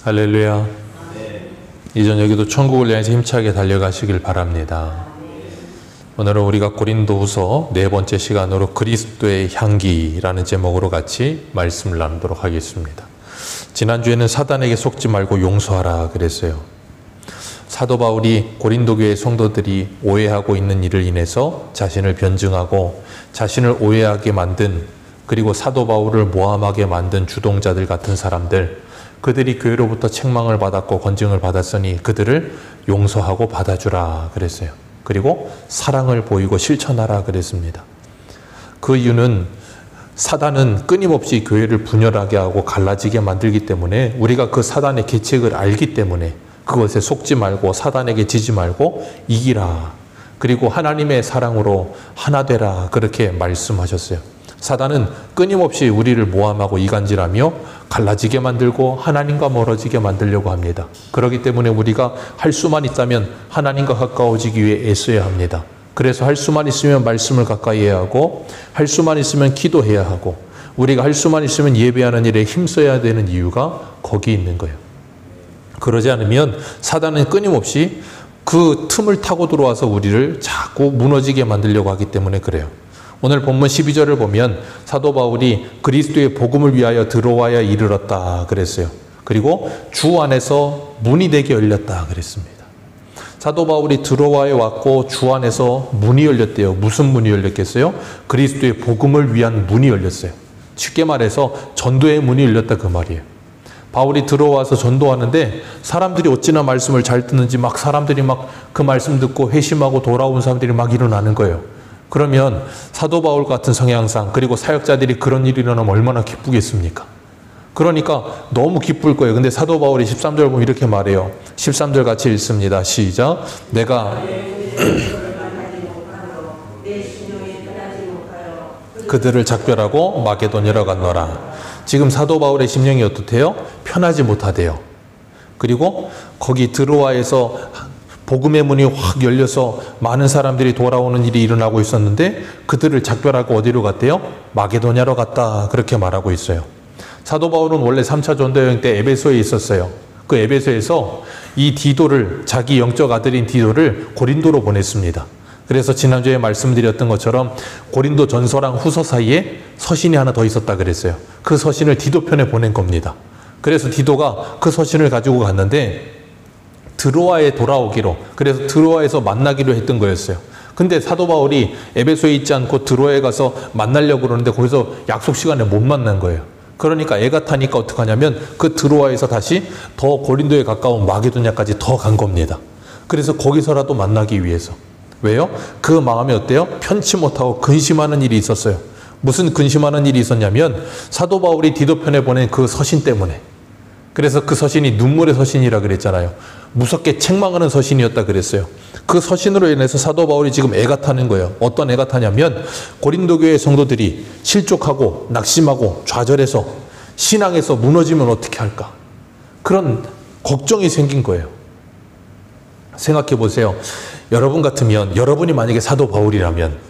할렐루야. 이전 여기도 천국을 향해서 힘차게 달려가시길 바랍니다. 오늘은 우리가 고린도후서 네 번째 시간으로 그리스도의 향기라는 제목으로 같이 말씀을 나누도록 하겠습니다. 지난주에는 사단에게 속지 말고 용서하라 그랬어요. 사도 바울이 고린도 교회 성도들이 오해하고 있는 일을 인해서 자신을 변증하고 자신을 오해하게 만든, 그리고 사도 바울을 모함하게 만든 주동자들 같은 사람들, 그들이 교회로부터 책망을 받았고 건증을 받았으니 그들을 용서하고 받아주라 그랬어요. 그리고 사랑을 보이고 실천하라 그랬습니다. 그 이유는 사단은 끊임없이 교회를 분열하게 하고 갈라지게 만들기 때문에, 우리가 그 사단의 계책을 알기 때문에 그것에 속지 말고 사단에게 지지 말고 이기라, 그리고 하나님의 사랑으로 하나 되라, 그렇게 말씀하셨어요. 사단은 끊임없이 우리를 모함하고 이간질하며 갈라지게 만들고 하나님과 멀어지게 만들려고 합니다. 그렇기 때문에 우리가 할 수만 있다면 하나님과 가까워지기 위해 애써야 합니다. 그래서 할 수만 있으면 말씀을 가까이 해야 하고, 할 수만 있으면 기도해야 하고, 우리가 할 수만 있으면 예배하는 일에 힘써야 되는 이유가 거기 있는 거예요. 그러지 않으면 사단은 끊임없이 그 틈을 타고 들어와서 우리를 자꾸 무너지게 만들려고 하기 때문에 그래요. 오늘 본문 12절을 보면 사도 바울이 그리스도의 복음을 위하여 들어와야 이르렀다 그랬어요. 그리고 주 안에서 문이 되게 열렸다 그랬습니다. 사도 바울이 들어와야 왔고 주 안에서 문이 열렸대요. 무슨 문이 열렸겠어요? 그리스도의 복음을 위한 문이 열렸어요. 쉽게 말해서 전도의 문이 열렸다 그 말이에요. 바울이 들어와서 전도하는데 사람들이 어찌나 말씀을 잘 듣는지 막 사람들이 막 그 말씀 듣고 회심하고 돌아온 사람들이 막 일어나는 거예요. 그러면 사도 바울 같은 성향상, 그리고 사역자들이 그런 일이 일어나면 얼마나 기쁘겠습니까? 그러니까 너무 기쁠 거예요. 근데 사도 바울이 13절 보면 이렇게 말해요. 13절 같이 읽습니다. 시작. 내가 그들을 작별하고 마게도냐로 갔노라. 지금 사도 바울의 심령이 어떻대요? 편하지 못하대요. 그리고 거기 드로아에서 복음의 문이 확 열려서 많은 사람들이 돌아오는 일이 일어나고 있었는데 그들을 작별하고 어디로 갔대요? 마게도냐로 갔다, 그렇게 말하고 있어요. 사도 바울은 원래 3차 전도여행 때 에베소에 있었어요. 그 에베소에서 이 디도를, 자기 영적 아들인 디도를 고린도로 보냈습니다. 그래서 지난주에 말씀드렸던 것처럼 고린도 전서랑 후서 사이에 서신이 하나 더 있었다 그랬어요. 그 서신을 디도 편에 보낸 겁니다. 그래서 디도가 그 서신을 가지고 갔는데 드로아에 돌아오기로, 그래서 드로아에서 만나기로 했던 거였어요. 근데 사도 바울이 에베소에 있지 않고 드로아에 가서 만나려고 그러는데 거기서 약속 시간에 못 만난 거예요. 그러니까 애가 타니까 어떡하냐면 그 드로아에서 다시 더 고린도에 가까운 마게도냐까지 더 간 겁니다. 그래서 거기서라도 만나기 위해서. 왜요? 그 마음이 어때요? 편치 못하고 근심하는 일이 있었어요. 무슨 근심하는 일이 있었냐면 사도 바울이 디도 편에 보낸 그 서신 때문에. 그래서 그 서신이 눈물의 서신이라 그랬잖아요. 무섭게 책망하는 서신이었다 그랬어요. 그 서신으로 인해서 사도 바울이 지금 애가 타는 거예요. 어떤 애가 타냐면 고린도 교회 성도들이 실족하고 낙심하고 좌절해서 신앙에서 무너지면 어떻게 할까? 그런 걱정이 생긴 거예요. 생각해 보세요. 여러분 같으면, 여러분이 만약에 사도 바울이라면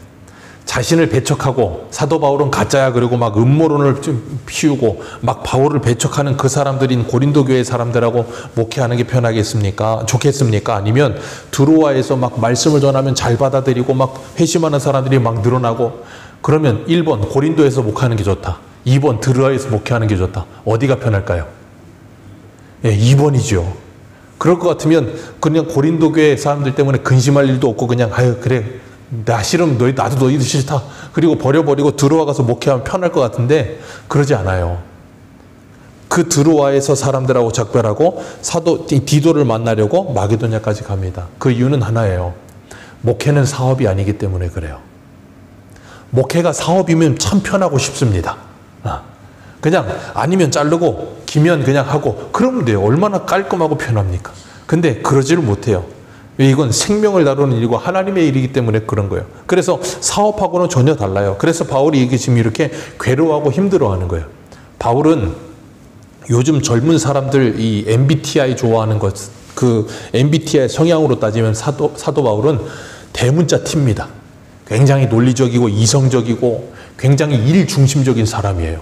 자신을 배척하고 사도 바울은 가짜야 그러고 막 음모론을 좀 피우고 막 바울을 배척하는 그 사람들인 고린도 교회 사람들하고 목회하는 게 편하겠습니까? 좋겠습니까? 아니면 드로아에서 막 말씀을 전하면 잘 받아들이고 막 회심하는 사람들이 막 늘어나고, 그러면 1번 고린도에서 목회하는 게 좋다, 2번 드로아에서 목회하는 게 좋다. 어디가 편할까요? 예, 2번이죠. 그럴 것 같으면 그냥 고린도 교회 사람들 때문에 근심할 일도 없고 그냥 아유 그래 나 싫으면 나도 너희들 싫다, 그리고 버려버리고 드로아 가서 목회하면 편할 것 같은데 그러지 않아요. 그 드로아에서 사람들하고 작별하고 사도 디도를 만나려고 마게도냐까지 갑니다. 그 이유는 하나예요. 목회는 사업이 아니기 때문에 그래요. 목회가 사업이면 참 편하고 쉽습니다. 그냥 아니면 자르고 기면 그냥 하고 그러면 돼요. 얼마나 깔끔하고 편합니까? 근데 그러지를 못해요. 이건 생명을 다루는 일이고 하나님의 일이기 때문에 그런 거예요. 그래서 사업하고는 전혀 달라요. 그래서 바울이 이게 지금 이렇게 괴로워하고 힘들어하는 거예요. 바울은 요즘 젊은 사람들 이 MBTI 좋아하는 것, 그 MBTI 성향으로 따지면 사도 바울은 대문자 T입니다. 굉장히 논리적이고 이성적이고 굉장히 일 중심적인 사람이에요.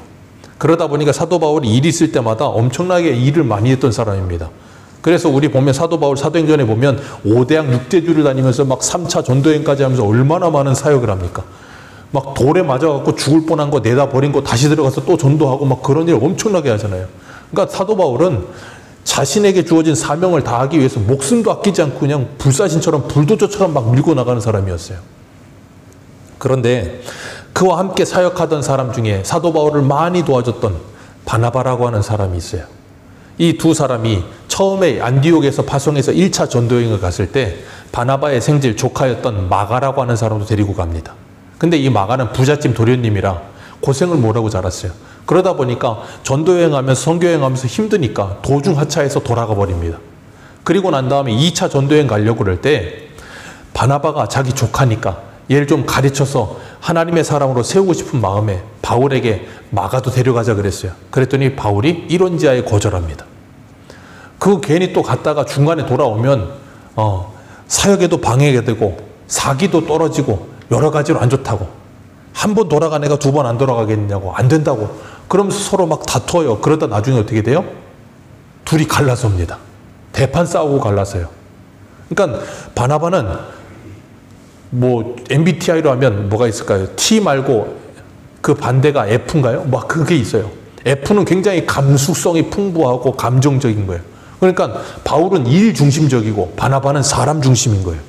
그러다 보니까 사도 바울이 일 있을 때마다 엄청나게 일을 많이 했던 사람입니다. 그래서 우리 보면 사도 바울 사도행전에 보면 5대양 6대주를 다니면서 막 3차 전도행까지 하면서 얼마나 많은 사역을 합니까? 막 돌에 맞아갖고 죽을 뻔한 거 내다 버린 거 다시 들어가서 또 전도하고 막 그런 일 엄청나게 하잖아요. 그러니까 사도 바울은 자신에게 주어진 사명을 다하기 위해서 목숨도 아끼지 않고 그냥 불사신처럼 불도저처럼 막 밀고 나가는 사람이었어요. 그런데 그와 함께 사역하던 사람 중에 사도 바울을 많이 도와줬던 바나바라고 하는 사람이 있어요. 이 두 사람이 처음에 안디옥에서 파송해서 1차 전도여행을 갔을 때 바나바의 생질 조카였던 마가라고 하는 사람도 데리고 갑니다. 근데 이 마가는 부잣집 도련님이라 고생을 못하고 자랐어요. 그러다 보니까 전도여행하면서 선교여행하면서 힘드니까 도중 하차해서 돌아가 버립니다. 그리고 난 다음에 2차 전도여행 가려고 그럴 때 바나바가 자기 조카니까 얘를 좀 가르쳐서 하나님의 사람으로 세우고 싶은 마음에 바울에게 마가도 데려가자 그랬어요. 그랬더니 바울이 이론지하에 거절합니다. 그 괜히 또 갔다가 중간에 돌아오면 사역에도 방해가 되고 사기도 떨어지고 여러 가지로 안 좋다고. 한 번 돌아간 애가 두 번 안 돌아가겠냐고. 안 된다고. 그러면서 서로 막 다퉈요. 그러다 나중에 어떻게 돼요? 둘이 갈라섭니다. 대판 싸우고 갈라서요. 그러니까 바나바는 뭐 MBTI로 하면 뭐가 있을까요? T 말고 그 반대가 F인가요? 막 그게 있어요. F는 굉장히 감수성이 풍부하고 감정적인 거예요. 그러니까 바울은 일 중심적이고 바나바는 사람 중심인 거예요.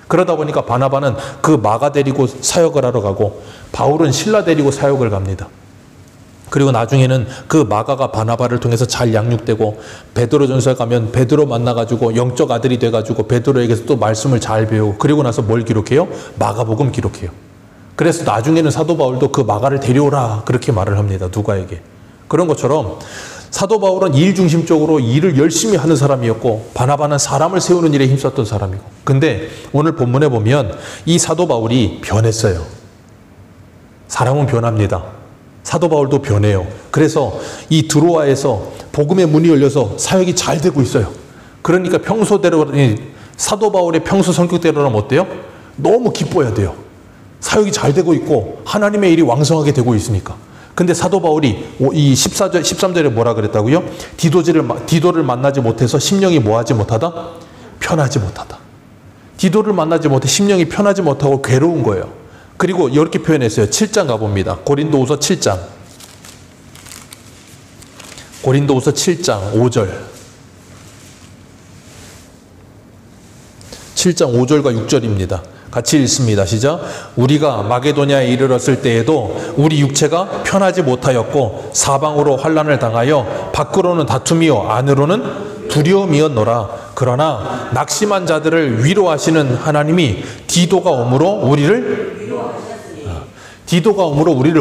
그러다 보니까 바나바는 그 마가 데리고 사역을 하러 가고 바울은 실라 데리고 사역을 갑니다. 그리고 나중에는 그 마가가 바나바를 통해서 잘 양육되고 베드로전서에 가면 베드로 만나가지고 영적 아들이 돼가지고 베드로에게서 또 말씀을 잘 배우고 그리고 나서 뭘 기록해요? 마가복음 기록해요. 그래서 나중에는 사도 바울도 그 마가를 데려오라 그렇게 말을 합니다. 누가에게. 그런 것처럼 사도 바울은 일 중심적으로 일을 열심히 하는 사람이었고 바나바는 사람을 세우는 일에 힘썼던 사람이고 근데 오늘 본문에 보면 이 사도 바울이 변했어요. 사람은 변합니다. 사도 바울도 변해요. 그래서 이 드로아에서 복음의 문이 열려서 사역이 잘 되고 있어요. 그러니까 평소대로 사도 바울의 평소 성격대로라면 어때요? 너무 기뻐야 돼요. 사역이 잘 되고 있고 하나님의 일이 왕성하게 되고 있으니까. 근데 사도 바울이 이 13절에 뭐라 그랬다고요? 디도를 만나지 못해서 심령이 뭐하지 못하다? 편하지 못하다. 디도를 만나지 못해 심령이 편하지 못하고 괴로운 거예요. 그리고 이렇게 표현했어요. 7장 가봅니다. 고린도후서 7장. 고린도후서 7장 5절. 7장 5절과 6절입니다. 같이 읽습니다. 시작. 우리가 마게도냐에 이르렀을 때에도 우리 육체가 편하지 못하였고 사방으로 환난을 당하여 밖으로는 다툼이요 안으로는 두려움이었노라. 그러나 낙심한 자들을 위로하시는 하나님이 디도가 오므로 우리를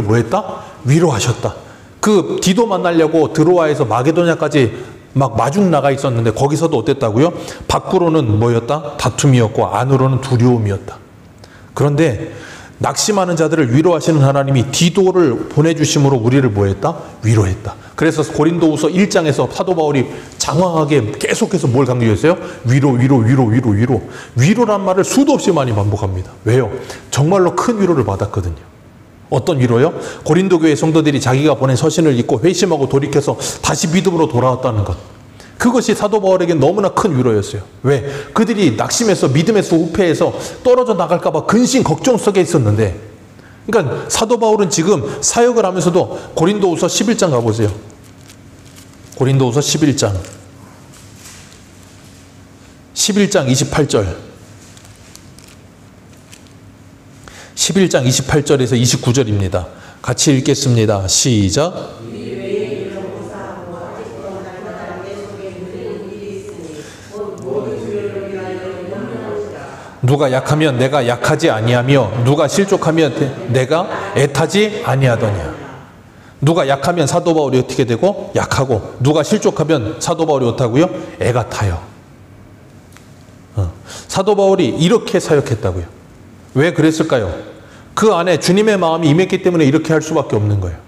뭐했다? 위로하셨다. 그 디도 만나려고 드로아에서 마게도냐까지 막 마중 나가 있었는데 거기서도 어땠다고요? 밖으로는 뭐였다? 다툼이었고 안으로는 두려움이었다. 그런데 낙심하는 자들을 위로하시는 하나님이 디도를 보내주심으로 우리를 뭐했다? 위로했다. 그래서 고린도후서 1장에서 사도 바울이 장황하게 계속해서 뭘 강조했어요? 위로란 말을 수도 없이 많이 반복합니다. 왜요? 정말로 큰 위로를 받았거든요. 어떤 위로요? 고린도 교회 성도들이 자기가 보낸 서신을 읽고 회심하고 돌이켜서 다시 믿음으로 돌아왔다는 것. 그것이 사도 바울에게 너무나 큰 위로였어요. 왜? 그들이 낙심해서 믿음에서 우패해서 떨어져 나갈까 봐 근심 걱정 속에 있었는데 그러니까 사도 바울은 지금 사역을 하면서도 고린도후서 11장 가보세요. 고린도후서 11장 28절 11장 28절에서 29절입니다. 같이 읽겠습니다. 시작. 누가 약하면 내가 약하지 아니하며 누가 실족하면 내가 애타지 아니하더냐. 누가 약하면 사도 바울이 어떻게 되고 약하고 누가 실족하면 사도 바울이 어떻다고요? 애가 타요. 사도 바울이 이렇게 사역했다고요. 왜 그랬을까요? 그 안에 주님의 마음이 임했기 때문에 이렇게 할 수밖에 없는 거예요.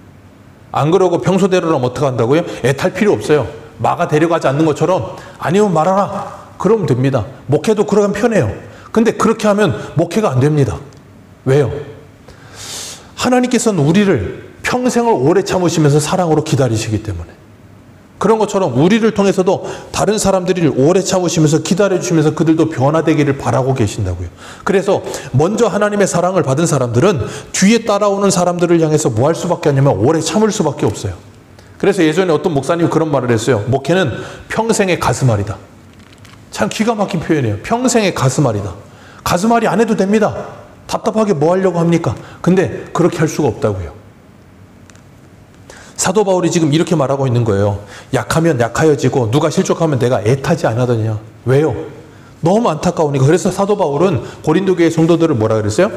안 그러고 평소대로라면 어떻게 한다고요? 애탈 필요 없어요. 마가 데려가지 않는 것처럼 아니면 말아라. 그러면 됩니다. 목회도 그러면 편해요. 근데 그렇게 하면 목회가 안 됩니다. 왜요? 하나님께서는 우리를 평생을 오래 참으시면서 사랑으로 기다리시기 때문에. 그런 것처럼 우리를 통해서도 다른 사람들을 오래 참으시면서 기다려주시면서 그들도 변화되기를 바라고 계신다고요. 그래서 먼저 하나님의 사랑을 받은 사람들은 뒤에 따라오는 사람들을 향해서 뭐 할 수밖에 없냐면 오래 참을 수밖에 없어요. 그래서 예전에 어떤 목사님이 그런 말을 했어요. 목회는 평생의 가슴앓이다. 참 기가 막힌 표현이에요. 평생의 가슴앓이다. 가슴앓이 안 해도 됩니다. 답답하게 뭐 하려고 합니까? 근데 그렇게 할 수가 없다고요. 사도 바울이 지금 이렇게 말하고 있는 거예요. 약하면 약하여지고 누가 실족하면 내가 애타지 않하더냐. 왜요? 너무 안타까우니까. 그래서 사도 바울은 고린도 교회 성도들을 뭐라 그랬어요?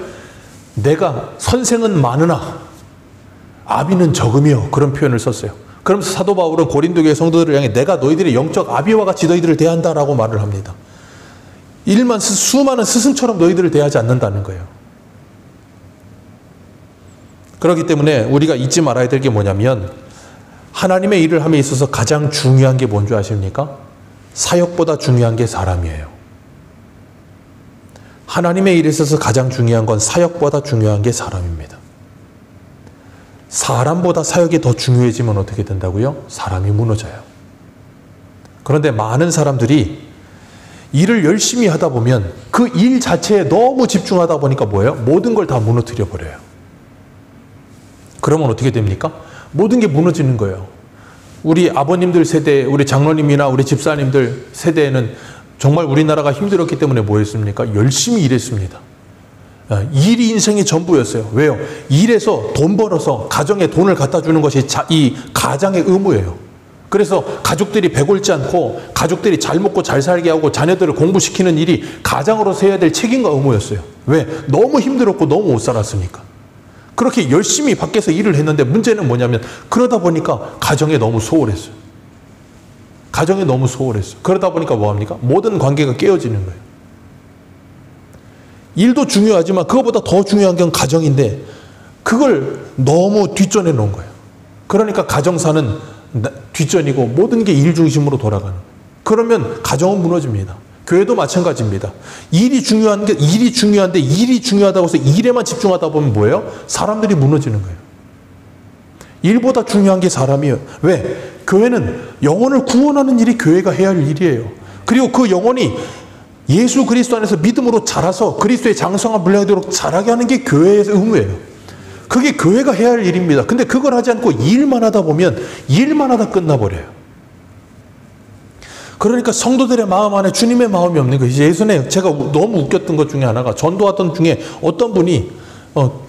내가 선생은 많으나 아비는 적음이요. 그런 표현을 썼어요. 그러면서 사도 바울은 고린도 교회 성도들을 향해 내가 너희들의 영적 아비와 같이 너희들을 대한다라고 말을 합니다. 수많은 스승처럼 너희들을 대하지 않는다는 거예요. 그렇기 때문에 우리가 잊지 말아야 될 게 뭐냐면 하나님의 일을 함에 있어서 가장 중요한 게 뭔지 아십니까? 사역보다 중요한 게 사람이에요. 하나님의 일에 있어서 가장 중요한 건 사역보다 중요한 게 사람입니다. 사람보다 사역이 더 중요해지면 어떻게 된다고요? 사람이 무너져요. 그런데 많은 사람들이 일을 열심히 하다 보면 그 일 자체에 너무 집중하다 보니까 뭐예요? 모든 걸 다 무너뜨려 버려요. 그러면 어떻게 됩니까? 모든 게 무너지는 거예요. 우리 아버님들 세대, 우리 장로님이나 우리 집사님들 세대에는 정말 우리나라가 힘들었기 때문에 뭐 했습니까? 열심히 일했습니다. 일이 인생의 전부였어요. 왜요? 일해서 돈 벌어서 가정에 돈을 갖다 주는 것이 이 가장의 의무예요. 그래서 가족들이 배골지 않고 가족들이 잘 먹고 잘 살게 하고 자녀들을 공부시키는 일이 가장으로서 해야 될 책임과 의무였어요. 왜? 너무 힘들었고 너무 못 살았으니까. 그렇게 열심히 밖에서 일을 했는데 문제는 뭐냐면 그러다 보니까 가정에 너무 소홀했어요. 가정에 너무 소홀했어요. 그러다 보니까 뭐합니까? 모든 관계가 깨어지는 거예요. 일도 중요하지만 그것보다 더 중요한 건 가정인데 그걸 너무 뒷전에 놓은 거예요. 그러니까 가정사는 뒷전이고 모든 게 일 중심으로 돌아가는 거예요. 그러면 가정은 무너집니다. 교회도 마찬가지입니다. 일이 중요한데 일이 중요하다고 해서 일에만 집중하다 보면 뭐예요? 사람들이 무너지는 거예요. 일보다 중요한 게 사람이에요. 왜? 교회는 영혼을 구원하는 일이 교회가 해야 할 일이에요. 그리고 그 영혼이 예수 그리스도 안에서 믿음으로 자라서 그리스도의 장성한 분량이 되도록 자라게 하는 게 교회의 의무예요. 그게 교회가 해야 할 일입니다. 근데 그걸 하지 않고 일만 하다 보면 일만 하다 끝나버려요. 그러니까 성도들의 마음 안에 주님의 마음이 없는 거예요. 예전에 제가 너무 웃겼던 것 중에 하나가 전도하던 중에 어떤 분이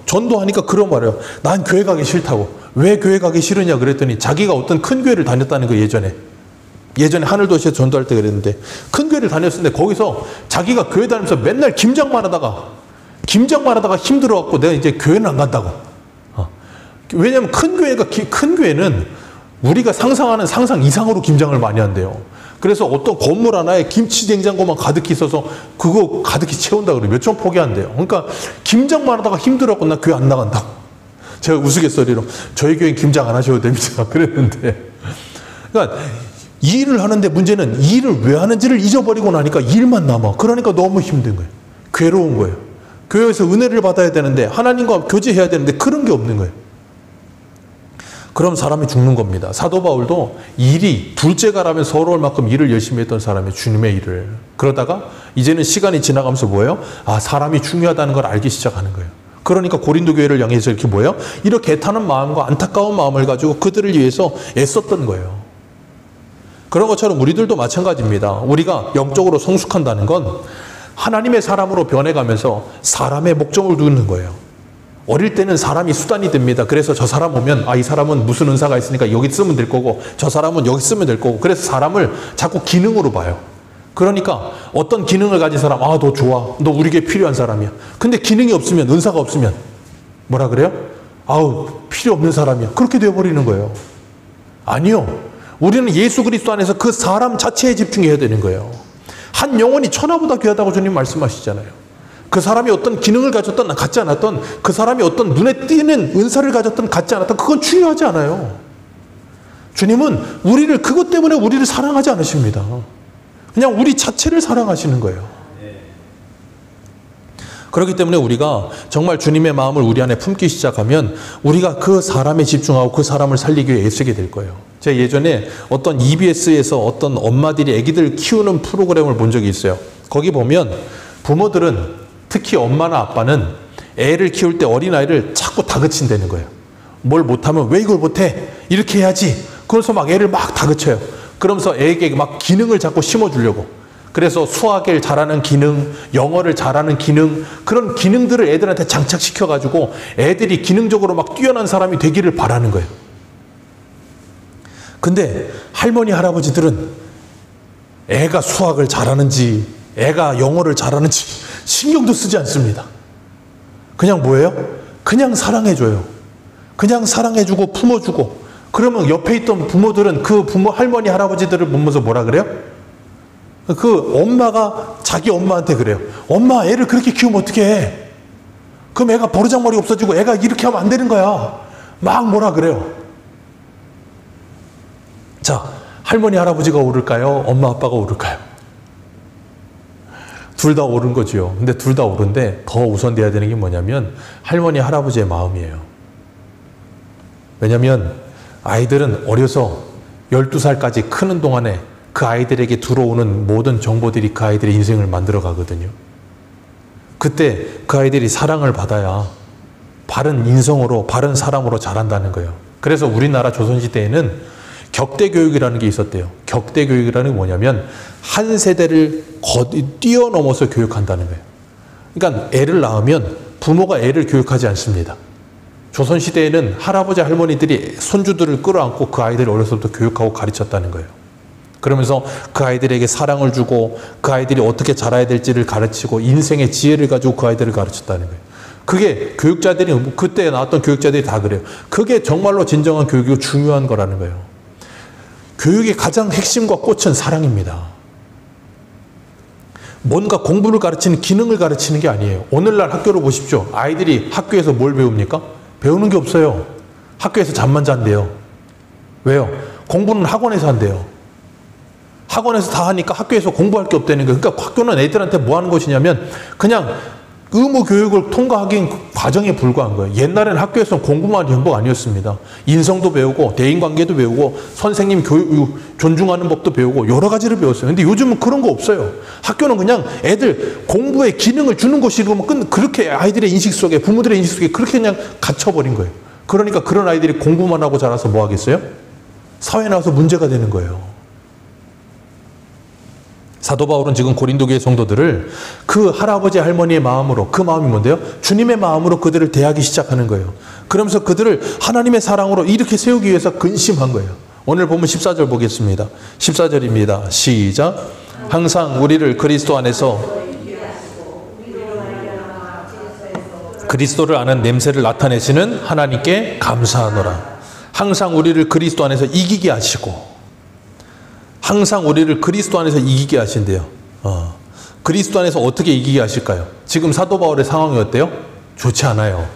전도하니까 그런 말이에요. 난 교회 가기 싫다고. 왜 교회 가기 싫으냐 그랬더니 자기가 어떤 큰 교회를 다녔다는 거예요. 예전에 하늘도시에서 전도할 때 그랬는데 큰 교회를 다녔는데 거기서 자기가 교회 다니면서 맨날 김장만 하다가 힘들어갖고 내가 이제 교회는 안 간다고. 왜냐하면 큰 교회는 우리가 상상하는 상상 이상으로 김장을 많이 한대요. 그래서 어떤 건물 하나에 김치 냉장고만 가득히 있어서 그거 가득히 채운다 그러면 몇 점 포기한대요. 그러니까 김장만 하다가 힘들었고 나 교회 안 나간다고. 제가 우스갯소리로 저희 교회는 김장 안 하셔도 됩니다. 그랬는데 그러니까 일을 하는데 문제는 일을 왜 하는지를 잊어버리고 나니까 일만 남아. 그러니까 너무 힘든 거예요. 괴로운 거예요. 교회에서 은혜를 받아야 되는데 하나님과 교제해야 되는데 그런 게 없는 거예요. 그럼 사람이 죽는 겁니다. 사도 바울도 일이 둘째가라면 서러울 만큼 일을 열심히 했던 사람이 주님의 일을. 그러다가 이제는 시간이 지나가면서 뭐예요? 사람이 중요하다는 걸 알기 시작하는 거예요. 그러니까 고린도 교회를 향해서 이렇게 뭐예요? 이렇게 애타는 마음과 안타까운 마음을 가지고 그들을 위해서 애썼던 거예요. 그런 것처럼 우리들도 마찬가지입니다. 우리가 영적으로 성숙한다는 건 하나님의 사람으로 변해가면서 사람의 목적을 두는 거예요. 어릴 때는 사람이 수단이 됩니다. 그래서 저 사람 오면 이 사람은 무슨 은사가 있으니까 여기 쓰면 될 거고 저 사람은 여기 쓰면 될 거고 그래서 사람을 자꾸 기능으로 봐요. 그러니까 어떤 기능을 가진 사람 너 좋아. 너 우리 교회에 필요한 사람이야. 근데 기능이 없으면 은사가 없으면 뭐라 그래요? 필요 없는 사람이야. 그렇게 되어버리는 거예요. 아니요. 우리는 예수 그리스도 안에서 그 사람 자체에 집중해야 되는 거예요. 한 영혼이 천하보다 귀하다고 주님 말씀하시잖아요. 그 사람이 어떤 기능을 가졌던 갖지 않았던 그 사람이 어떤 눈에 띄는 은사를 가졌던 갖지 않았던 그건 중요하지 않아요. 주님은 우리를 그것 때문에 우리를 사랑하지 않으십니다. 그냥 우리 자체를 사랑하시는 거예요. 그렇기 때문에 우리가 정말 주님의 마음을 우리 안에 품기 시작하면 우리가 그 사람에 집중하고 그 사람을 살리기 위해 애쓰게 될 거예요. 제가 예전에 어떤 EBS에서 어떤 엄마들이 아기들 키우는 프로그램을 본 적이 있어요. 거기 보면 부모들은, 특히 엄마나 아빠는 애를 키울 때 어린아이를 자꾸 다그친다는 거예요. 뭘 못하면 왜 이걸 못해? 이렇게 해야지. 그래서 막 애를 막 다그쳐요. 그러면서 애에게 막 기능을 자꾸 심어주려고. 그래서 수학을 잘하는 기능, 영어를 잘하는 기능, 그런 기능들을 애들한테 장착시켜가지고 애들이 기능적으로 막 뛰어난 사람이 되기를 바라는 거예요. 근데 할머니, 할아버지들은 애가 수학을 잘하는지, 애가 영어를 잘하는지 신경도 쓰지 않습니다. 그냥 뭐예요? 그냥 사랑해줘요. 그냥 사랑해주고 품어주고. 그러면 옆에 있던 부모들은 그 부모, 할머니, 할아버지들을 보면서 뭐라 그래요? 그 엄마가 자기 엄마한테 그래요. 엄마, 애를 그렇게 키우면 어떻게 해? 그럼 애가 버르장머리 없어지고 애가 이렇게 하면 안 되는 거야. 막 뭐라 그래요. 자, 할머니, 할아버지가 옳을까요? 엄마, 아빠가 옳을까요? 둘 다 옳은 거지요. 근데 둘 다 옳은데 더 우선돼야 되는 게 뭐냐면 할머니, 할아버지의 마음이에요. 왜냐면 아이들은 어려서 12살까지 크는 동안에 그 아이들에게 들어오는 모든 정보들이 그 아이들의 인생을 만들어 가거든요. 그때 그 아이들이 사랑을 받아야 바른 인성으로, 바른 사람으로 자란다는 거예요. 그래서 우리나라 조선시대에는 격대교육이라는 게 있었대요. 격대교육이라는 게 뭐냐면 한 세대를 뛰어넘어서 교육한다는 거예요. 그러니까 애를 낳으면 부모가 애를 교육하지 않습니다. 조선시대에는 할아버지, 할머니들이 손주들을 끌어안고 그 아이들을 어려서부터 교육하고 가르쳤다는 거예요. 그러면서 그 아이들에게 사랑을 주고 그 아이들이 어떻게 자라야 될지를 가르치고 인생의 지혜를 가지고 그 아이들을 가르쳤다는 거예요. 그게 교육자들이, 그때 나왔던 교육자들이 다 그래요. 그게 정말로 진정한 교육이고 중요한 거라는 거예요. 교육의 가장 핵심과 꽃은 사랑입니다. 뭔가 공부를 가르치는, 기능을 가르치는 게 아니에요. 오늘날 학교를 보십시오. 아이들이 학교에서 뭘 배웁니까? 배우는 게 없어요. 학교에서 잠만 잔대요. 왜요? 공부는 학원에서 한대요. 학원에서 다 하니까 학교에서 공부할 게 없다는 거예요. 그러니까 학교는 애들한테 뭐 하는 곳이냐면 그냥 의무 교육을 통과하기 과정에 불과한 거예요. 옛날에는 학교에서는 공부만 전부가 아니었습니다. 인성도 배우고 대인관계도 배우고 선생님 교육, 존중하는 법도 배우고 여러 가지를 배웠어요. 근데 요즘은 그런 거 없어요. 학교는 그냥 애들 공부의 기능을 주는 곳이고 그렇게 아이들의 인식 속에, 부모들의 인식 속에 그렇게 그냥 갇혀버린 거예요. 그러니까 그런 아이들이 공부만 하고 자라서 뭐 하겠어요? 사회에 나와서 문제가 되는 거예요. 사도 바울은 지금 고린도 교회 성도들을 그 할아버지, 할머니의 마음으로, 그 마음이 뭔데요? 주님의 마음으로 그들을 대하기 시작하는 거예요. 그러면서 그들을 하나님의 사랑으로 이렇게 세우기 위해서 근심한 거예요. 오늘 보면 14절 보겠습니다. 14절입니다. 시작. 항상 우리를 그리스도 안에서, 그리스도를 아는 냄새를 나타내시는 하나님께 감사하노라. 항상 우리를 그리스도 안에서 이기게 하시고, 항상 우리를 그리스도 안에서 이기게 하신대요. 그리스도 안에서 어떻게 이기게 하실까요? 지금 사도 바울의 상황이 어때요? 좋지 않아요.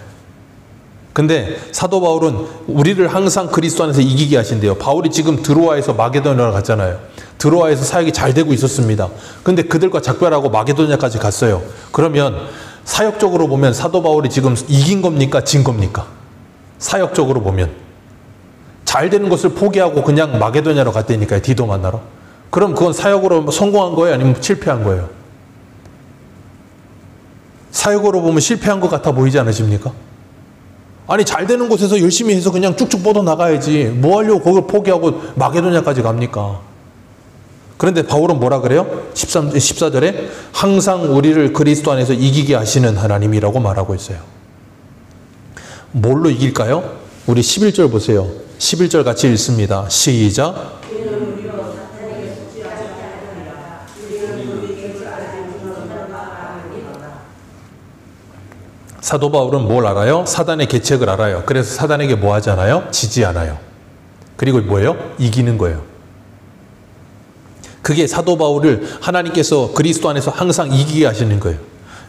근데 사도 바울은 우리를 항상 그리스도 안에서 이기게 하신대요. 바울이 지금 드로아에서 마게도냐로 갔잖아요. 드로아에서 사역이 잘 되고 있었습니다. 근데 그들과 작별하고 마게도냐까지 갔어요. 그러면 사역적으로 보면 사도 바울이 지금 이긴 겁니까? 진 겁니까? 사역적으로 보면 잘 되는 것을 포기하고 그냥 마게도냐로 갔다니까요. 디도 만나러. 그럼 그건 사역으로 성공한 거예요? 아니면 실패한 거예요? 사역으로 보면 실패한 것 같아 보이지 않으십니까? 아니, 잘 되는 곳에서 열심히 해서 그냥 쭉쭉 뻗어 나가야지. 뭐 하려고 그걸 포기하고 마게도냐까지 갑니까? 그런데 바울은 뭐라 그래요? 14절에 항상 우리를 그리스도 안에서 이기게 하시는 하나님이라고 말하고 있어요. 뭘로 이길까요? 우리 11절 보세요. 11절 같이 읽습니다. 시작. 사도 바울은 뭘 알아요? 사단의 계책을 알아요. 그래서 사단에게 뭐 하지 않아요? 지지 않아요. 그리고 뭐예요? 이기는 거예요. 그게 사도 바울을 하나님께서 그리스도 안에서 항상 이기게 하시는 거예요.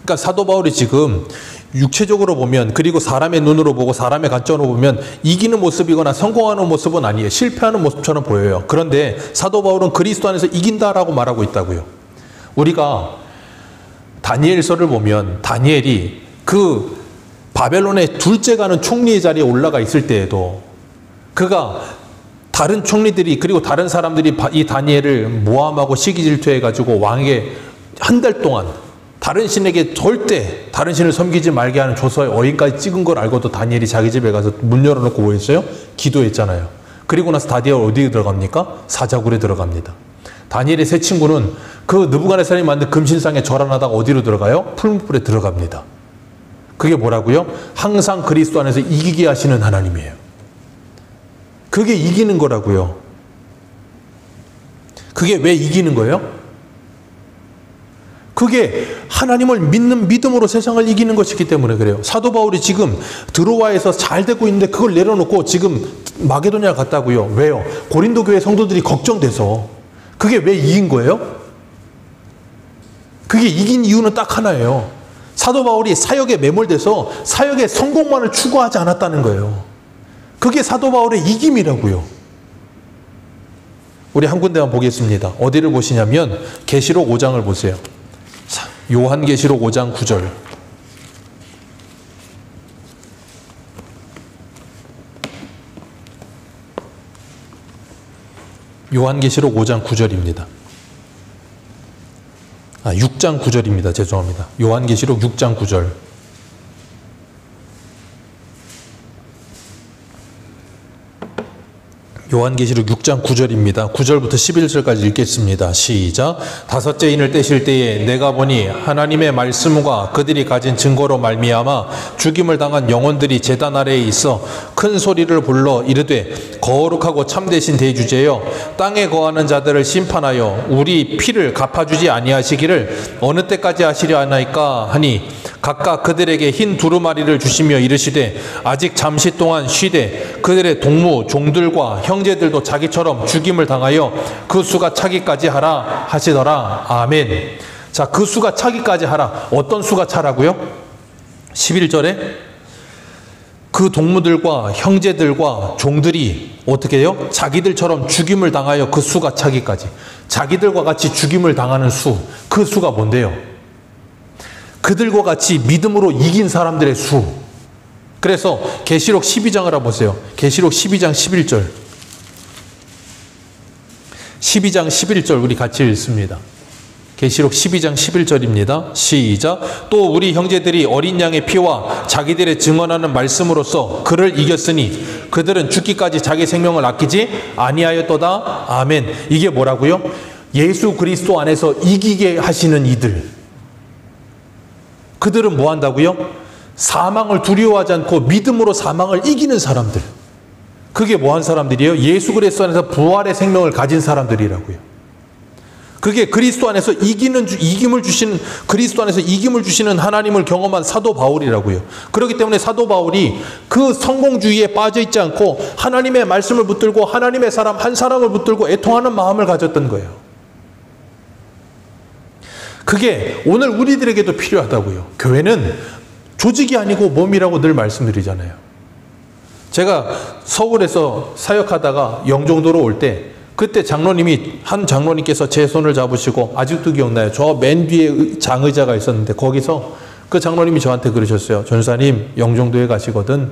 그러니까 사도 바울이 지금 육체적으로 보면, 그리고 사람의 눈으로 보고 사람의 관점으로 보면 이기는 모습이거나 성공하는 모습은 아니에요. 실패하는 모습처럼 보여요. 그런데 사도 바울은 그리스도 안에서 이긴다라고 말하고 있다고요. 우리가 다니엘서를 보면 다니엘이 그 바벨론의 둘째 가는 총리의 자리에 올라가 있을 때에도 그가 다른 총리들이 그리고 다른 사람들이 이 다니엘을 모함하고 시기 질투해가지고 왕에게 한 달 동안 다른 신에게 절대 다른 신을 섬기지 말게 하는 조서에 어인까지 찍은 걸 알고도 다니엘이 자기 집에 가서 문 열어놓고 뭐 했어요? 기도했잖아요. 그리고 나서 다니엘 어디에 들어갑니까? 사자굴에 들어갑니다. 다니엘의 세 친구는 그 느부갓네살이 만든 금신상에 절하다가 어디로 들어가요? 풀무불에 들어갑니다. 그게 뭐라고요? 항상 그리스도 안에서 이기게 하시는 하나님이에요. 그게 이기는 거라고요. 그게 왜 이기는 거예요? 그게 하나님을 믿는 믿음으로 세상을 이기는 것이기 때문에 그래요. 사도 바울이 지금 드로아에서 잘 되고 있는데 그걸 내려놓고 지금 마게도냐 갔다고요. 왜요? 고린도 교회 성도들이 걱정돼서. 그게 왜 이긴 거예요? 그게 이긴 이유는 딱 하나예요. 사도 바울이 사역에 매몰돼서 사역의 성공만을 추구하지 않았다는 거예요. 그게 사도 바울의 이김이라고요. 우리 한 군데만 보겠습니다. 어디를 보시냐면 계시록 5장을 보세요. 요한계시록 5장 9절. 요한계시록 5장 9절입니다. 6장 9절입니다. 죄송합니다. 요한계시록 6장 9절. 요한계시록 6장 9절입니다. 9절부터 11절까지 읽겠습니다. 시작. 다섯째 인을 떼실 때에 내가 보니 하나님의 말씀과 그들이 가진 증거로 말미암아 죽임을 당한 영혼들이 제단 아래에 있어 큰 소리를 불러 이르되 거룩하고 참되신 대주제여 땅에 거하는 자들을 심판하여 우리 피를 갚아주지 아니하시기를 어느 때까지 하시려 하나이까 하니 각각 그들에게 흰 두루마리를 주시며 이르시되 아직 잠시 동안 쉬되 그들의 동무 종들과 형제들도 자기처럼 죽임을 당하여 그 수가 차기까지 하라 하시더라. 아멘. 자, 그 수가 차기까지 하라. 어떤 수가 차라고요? 11절에 그 동무들과 형제들과 종들이 어떻게 해요? 자기들처럼 죽임을 당하여 그 수가 차기까지. 자기들과 같이 죽임을 당하는 수. 그 수가 뭔데요? 그들과 같이 믿음으로 이긴 사람들의 수. 그래서 계시록 12장을 알아보세요. 계시록 12장 11절. 12장 11절 우리 같이 읽습니다. 계시록 12장 11절입니다. 시작. 또 우리 형제들이 어린 양의 피와 자기들의 증언하는 말씀으로써 그를 이겼으니 그들은 죽기까지 자기 생명을 아끼지 아니하였도다. 아멘. 이게 뭐라고요? 예수 그리스도 안에서 이기게 하시는 이들. 그들은 뭐 한다고요? 사망을 두려워하지 않고 믿음으로 사망을 이기는 사람들. 그게 뭐 한 사람들이에요? 예수 그리스도 안에서 부활의 생명을 가진 사람들이라고요. 그게 그리스도 안에서 이김을 주시는, 그리스도 안에서 이김을 주시는 하나님을 경험한 사도 바울이라고요. 그렇기 때문에 사도 바울이 그 성공주의에 빠져 있지 않고 하나님의 말씀을 붙들고 하나님의 사람 한 사람을 붙들고 애통하는 마음을 가졌던 거예요. 그게 오늘 우리들에게도 필요하다고요. 교회는 조직이 아니고 몸이라고 늘 말씀드리잖아요. 제가 서울에서 사역하다가 영종도로 올 때 그때 한 장로님께서 제 손을 잡으시고 아직도 기억나요. 저 맨 뒤에 장의자가 있었는데 거기서 그 장로님이 저한테 그러셨어요. 전사님 영종도에 가시거든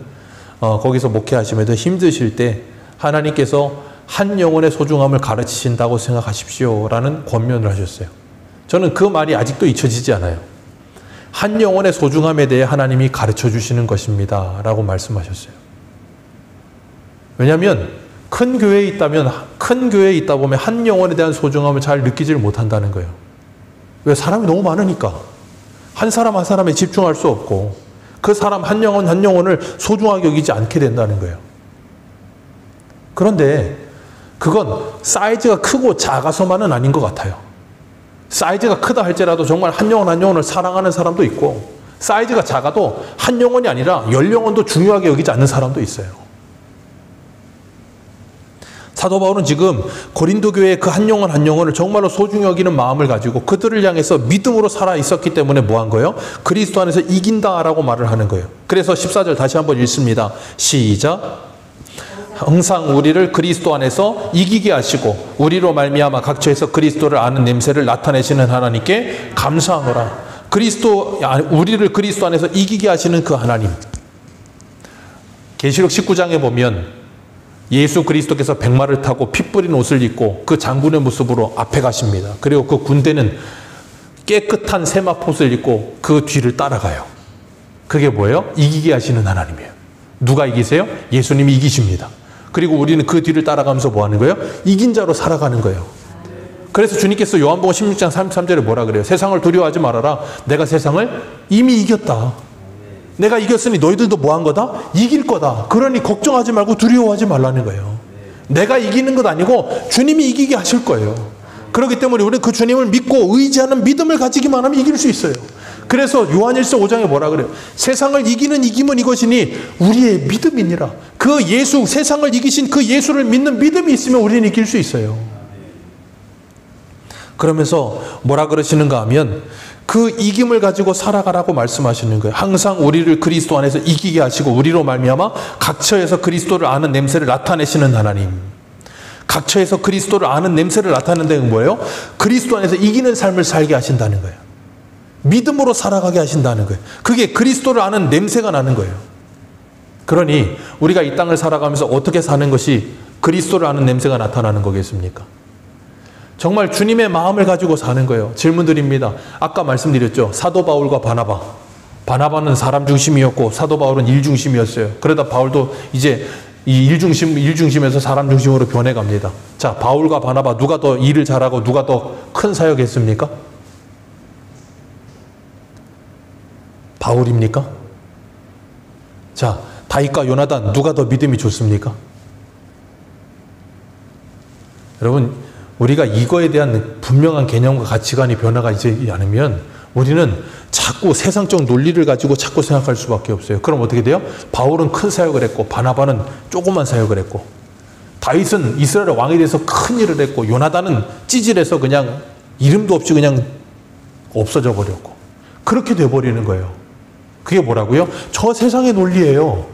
거기서 목회하시면 힘드실 때 하나님께서 한 영혼의 소중함을 가르치신다고 생각하십시오 라는 권면을 하셨어요. 저는 그 말이 아직도 잊혀지지 않아요. 한 영혼의 소중함에 대해 하나님이 가르쳐 주시는 것입니다 라고 말씀하셨어요. 왜냐하면 큰 교회에 있다 보면 한 영혼에 대한 소중함을 잘 느끼질 못한다는 거예요. 왜? 사람이 너무 많으니까. 한 사람 한 사람에 집중할 수 없고 그 사람 한 영혼 한 영혼을 소중하게 여기지 않게 된다는 거예요. 그런데 그건 사이즈가 크고 작아서만은 아닌 것 같아요. 사이즈가 크다 할지라도 정말 한 영혼 한 영혼을 사랑하는 사람도 있고 사이즈가 작아도 한 영혼이 아니라 10영혼도 중요하게 여기지 않는 사람도 있어요. 사도 바울은 지금 고린도 교회의 그 한 영혼 한 영혼을 정말로 소중히 여기는 마음을 가지고 그들을 향해서 믿음으로 살아 있었기 때문에 뭐 한 거예요? 그리스도 안에서 이긴다라고 말을 하는 거예요. 그래서 14절 다시 한번 읽습니다. 시작. 항상 우리를 그리스도 안에서 이기게 하시고 우리로 말미암아 각처에서 그리스도를 아는 냄새를 나타내시는 하나님께 감사하노라. 우리를 그리스도 안에서 이기게 하시는 그 하나님. 계시록 19장에 보면 예수 그리스도께서 백마를 타고 피 뿌린 옷을 입고 그 장군의 모습으로 앞에 가십니다. 그리고 그 군대는 깨끗한 세마포옷을 입고 그 뒤를 따라가요. 그게 뭐예요? 이기게 하시는 하나님이에요. 누가 이기세요? 예수님이 이기십니다. 그리고 우리는 그 뒤를 따라가면서 뭐 하는 거예요? 이긴 자로 살아가는 거예요. 그래서 주님께서 요한복음 16장 33절에 뭐라 그래요? 세상을 두려워하지 말아라. 내가 세상을 이미 이겼다. 내가 이겼으니 너희들도 뭐 한 거다? 이길 거다. 그러니 걱정하지 말고 두려워하지 말라는 거예요. 내가 이기는 것 아니고 주님이 이기게 하실 거예요. 그렇기 때문에 우리는 그 주님을 믿고 의지하는 믿음을 가지기만 하면 이길 수 있어요. 그래서 요한일서 5장에 뭐라 그래요? 세상을 이기는 이김은 이것이니 우리의 믿음이니라. 그 예수, 세상을 이기신 그 예수를 믿는 믿음이 있으면 우리는 이길 수 있어요. 그러면서 뭐라 그러시는가 하면 그 이김을 가지고 살아가라고 말씀하시는 거예요. 항상 우리를 그리스도 안에서 이기게 하시고 우리로 말미암아 각처에서 그리스도를 아는 냄새를 나타내시는 하나님. 각처에서 그리스도를 아는 냄새를 나타내는 건 뭐예요? 그리스도 안에서 이기는 삶을 살게 하신다는 거예요. 믿음으로 살아가게 하신다는 거예요. 그게 그리스도를 아는 냄새가 나는 거예요. 그러니 우리가 이 땅을 살아가면서 어떻게 사는 것이 그리스도를 아는 냄새가 나타나는 거겠습니까? 정말 주님의 마음을 가지고 사는 거예요. 질문 드립니다. 아까 말씀드렸죠. 사도 바울과 바나바. 바나바는 사람 중심이었고 사도 바울은 일 중심이었어요. 그러다 바울도 이제 이 일 중심에서 사람 중심으로 변해갑니다. 자, 바울과 바나바 누가 더 일을 잘하고 누가 더 큰 사역했습니까? 바울입니까? 자, 다윗과 요나단 누가 더 믿음이 좋습니까? 여러분, 우리가 이거에 대한 분명한 개념과 가치관이 변화가지 않으면 우리는 자꾸 세상적 논리를 가지고 자꾸 생각할 수밖에 없어요. 그럼 어떻게 돼요? 바울은 큰 사역을 했고 바나바는 조그만 사역을 했고 다윗은 이스라엘 왕이 돼서 큰 일을 했고 요나단은 찌질해서 그냥 이름도 없이 그냥 없어져 버렸고 그렇게 돼버리는 거예요. 그게 뭐라고요? 저 세상의 논리예요.